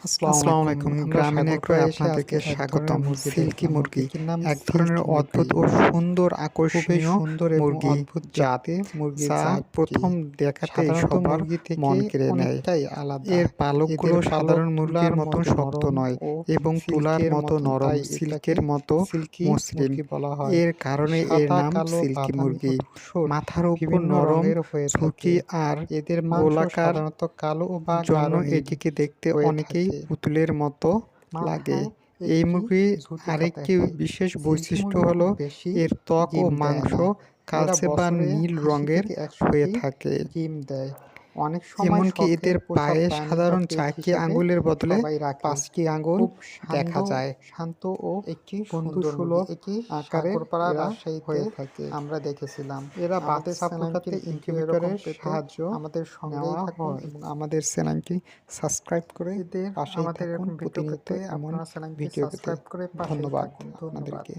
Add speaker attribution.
Speaker 1: আসসালামু আলাইকুম। গ্রামীণ এগ্রোয় আপনাদেরকে স্বাগতম। সিল্কি মুরগি এক ধরনের অদ্ভুত ও সুন্দর আকর্ষণীয় মুরগি জাত যা প্রথম দেখাতেই সবার মন কেড়ে নেয়। এর পালকগুলো সাধারণ মুরগির মতো শক্ত নয় এবং তুলার মতো নরম, সিল্কের মতো মসৃণ। এর কারণে এর নাম সিল্কি মুরগি। মাথার উপর নরম ঝুঁকি আর গোলাকার জন্য এটিকে দেখতে অনেকেই পুতুলের মতো লাগে। এই মুরগির আরেকটি বিশেষ বৈশিষ্ট্য হলো এর ত্বক ও মাংস কালচে বা নীল রঙের হয়ে থাকে। এমনকি এদের পায়ে সাধারণ 4টি আঙ্গুলের বদলে 5টি আঙ্গুল দেখা যায়। শান্ত ও একটি বন্ধুসুলভ আকারে হয়ে থাকে। আমরা দেখেছিলাম এরা বাচ্চা ফোটাতে ইনকিউবেটরের সাহায্য আমাদের সঙ্গেই থাকুন এবং আমাদের চ্যানেলটি সাবস্ক্রাইব করে পাশেই থাকুন প্রতিনিয়ত এমন ভিডিও পেতে। ধন্যবাদ আপনাদেরকে।